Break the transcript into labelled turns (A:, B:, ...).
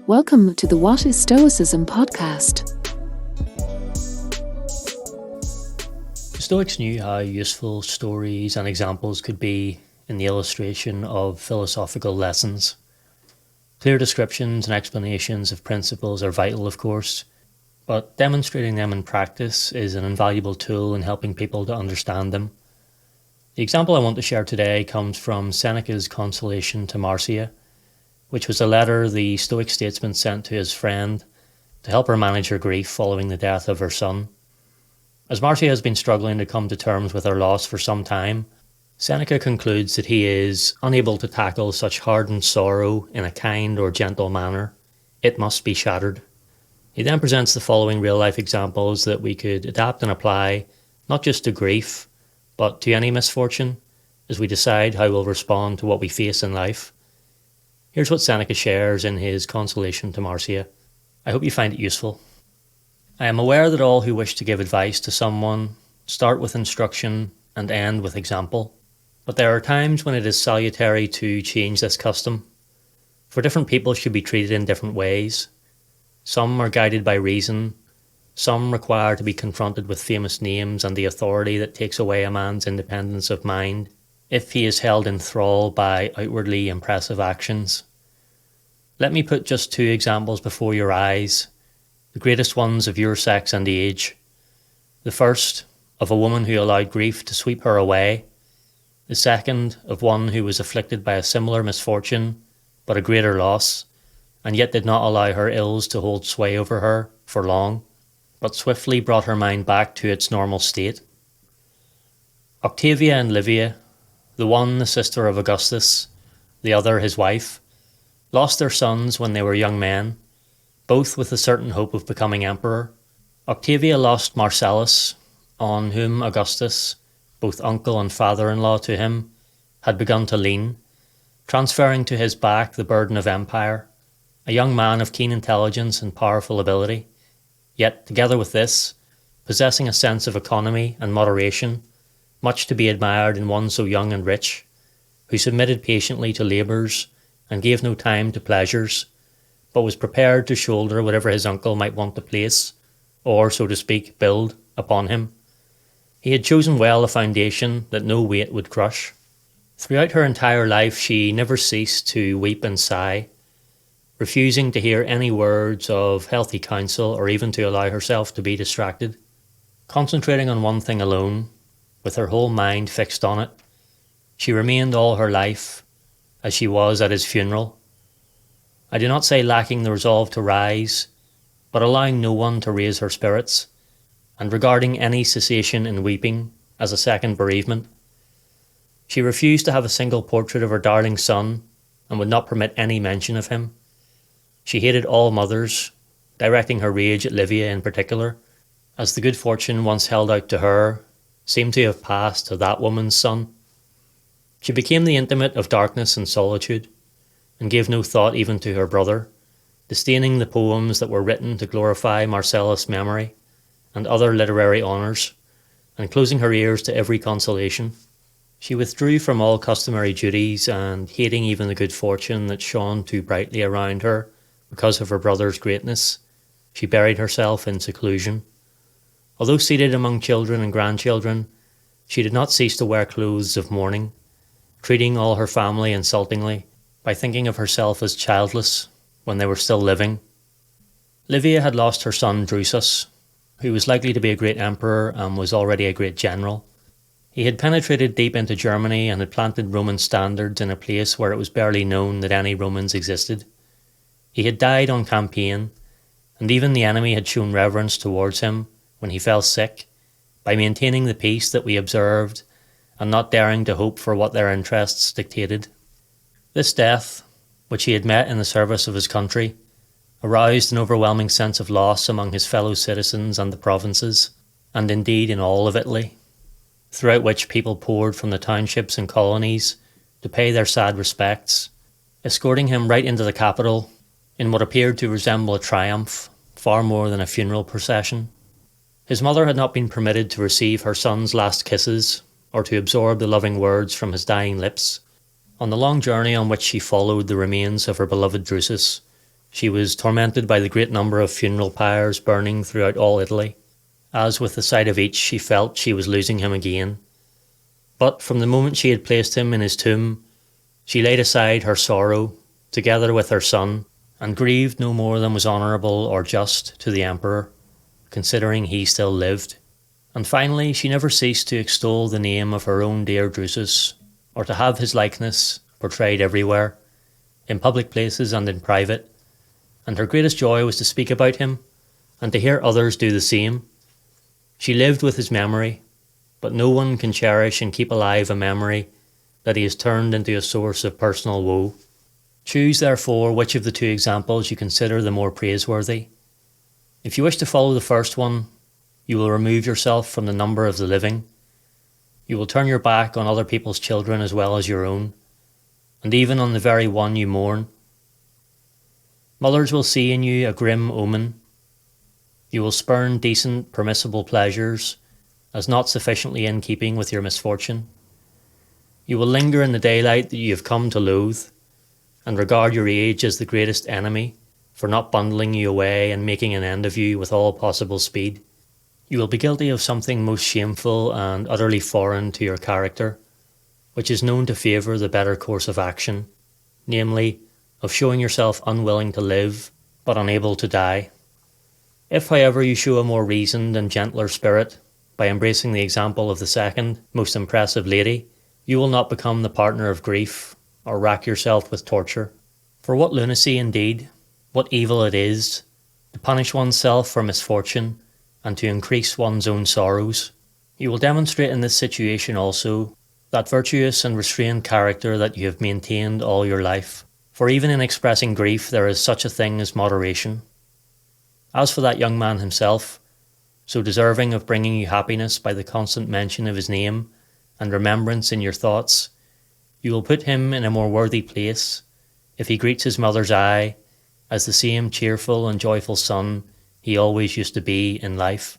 A: Welcome to the What is Stoicism podcast.
B: The Stoics knew how useful stories and examples could be in the illustration of philosophical lessons. Clear descriptions and explanations of principles are vital, of course, but demonstrating them in practice is an invaluable tool in helping people to understand them. The example I want to share today comes from Seneca's Consolation to Marcia, which was a letter the Stoic statesman sent to his friend to help her manage her grief following the death of her son. As Marcia has been struggling to come to terms with her loss for some time, Seneca concludes that he is unable to tackle such hardened sorrow in a kind or gentle manner. It must be shattered. He then presents the following real-life examples that we could adapt and apply, not just to grief, but to any misfortune, as we decide how we'll respond to what we face in life. Here's what Seneca shares in his Consolation to Marcia. I hope you find it useful. I am aware that all who wish to give advice to someone start with instruction and end with example, but there are times when it is salutary to change this custom. For different people should be treated in different ways. Some are guided by reason, some require to be confronted with famous names and the authority that takes away a man's independence of mind if he is held in thrall by outwardly impressive actions. Let me put just two examples before your eyes, the greatest ones of your sex and age. The first, of a woman who allowed grief to sweep her away. The second, of one who was afflicted by a similar misfortune, but a greater loss, and yet did not allow her ills to hold sway over her for long, but swiftly brought her mind back to its normal state. Octavia and Livia, the one the sister of Augustus, the other his wife, lost their sons when they were young men, both with a certain hope of becoming emperor. Octavia lost Marcellus, on whom Augustus, both uncle and father-in-law to him, had begun to lean, transferring to his back the burden of empire, a young man of keen intelligence and powerful ability, yet, together with this, possessing a sense of economy and moderation, much to be admired in one so young and rich, who submitted patiently to labours and gave no time to pleasures, but was prepared to shoulder whatever his uncle might want to place, or, so to speak, build upon him. He had chosen well a foundation that no weight would crush. Throughout her entire life she never ceased to weep and sigh, refusing to hear any words of healthy counsel or even to allow herself to be distracted. Concentrating on one thing alone, with her whole mind fixed on it, she remained all her life as she was at his funeral. I do not say lacking the resolve to rise, but allowing no one to raise her spirits, and regarding any cessation in weeping as a second bereavement. She refused to have a single portrait of her darling son, and would not permit any mention of him. She hated all mothers, directing her rage at Livia in particular, as the good fortune once held out to her seemed to have passed to that woman's son. She became the intimate of darkness and solitude, and gave no thought even to her brother, disdaining the poems that were written to glorify Marcellus' memory and other literary honours, and closing her ears to every consolation. She withdrew from all customary duties, and hating even the good fortune that shone too brightly around her because of her brother's greatness, she buried herself in seclusion. Although seated among children and grandchildren, she did not cease to wear clothes of mourning, treating all her family insultingly by thinking of herself as childless when they were still living. Livia had lost her son Drusus, who was likely to be a great emperor and was already a great general. He had penetrated deep into Germany and had planted Roman standards in a place where it was barely known that any Romans existed. He had died on campaign, and even the enemy had shown reverence towards him when he fell sick, by maintaining the peace that we observed and not daring to hope for what their interests dictated. This death, which he had met in the service of his country, aroused an overwhelming sense of loss among his fellow citizens and the provinces, and indeed in all of Italy, throughout which people poured from the townships and colonies to pay their sad respects, escorting him right into the capital in what appeared to resemble a triumph far more than a funeral procession. His mother had not been permitted to receive her son's last kisses or to absorb the loving words from his dying lips. On the long journey on which she followed the remains of her beloved Drusus, She was tormented by the great number of funeral pyres burning throughout all Italy, as with the sight of each she felt she was losing him again. But from the moment she had placed him in his tomb, she laid aside her sorrow, together with her son, and grieved no more than was honourable or just to the emperor, considering he still lived. And finally she never ceased to extol the name of her own dear Drusus, or to have his likeness portrayed everywhere, in public places and in private, and her greatest joy was to speak about him, and to hear others do the same. She lived with his memory, but no one can cherish and keep alive a memory that he has turned into a source of personal woe. Choose therefore which of the two examples you consider the more praiseworthy. If you wish to follow the first one, you will remove yourself from the number of the living. You will turn your back on other people's children as well as your own, and even on the very one you mourn. Mothers will see in you a grim omen. You will spurn decent, permissible pleasures as not sufficiently in keeping with your misfortune. You will linger in the daylight that you have come to loathe, and regard your age as the greatest enemy for not bundling you away and making an end of you with all possible speed. You will be guilty of something most shameful and utterly foreign to your character, which is known to favour the better course of action, namely, of showing yourself unwilling to live, but unable to die. If, however, you show a more reasoned and gentler spirit, by embracing the example of the second, most impressive lady, you will not become the partner of grief, or rack yourself with torture. For what lunacy indeed, what evil it is, to punish oneself for misfortune, and to increase one's own sorrows. You will demonstrate in this situation also that virtuous and restrained character that you have maintained all your life. For even in expressing grief there is such a thing as moderation. As for that young man himself, so deserving of bringing you happiness by the constant mention of his name and remembrance in your thoughts, you will put him in a more worthy place if he greets his mother's eye as the same cheerful and joyful son he always used to be in life.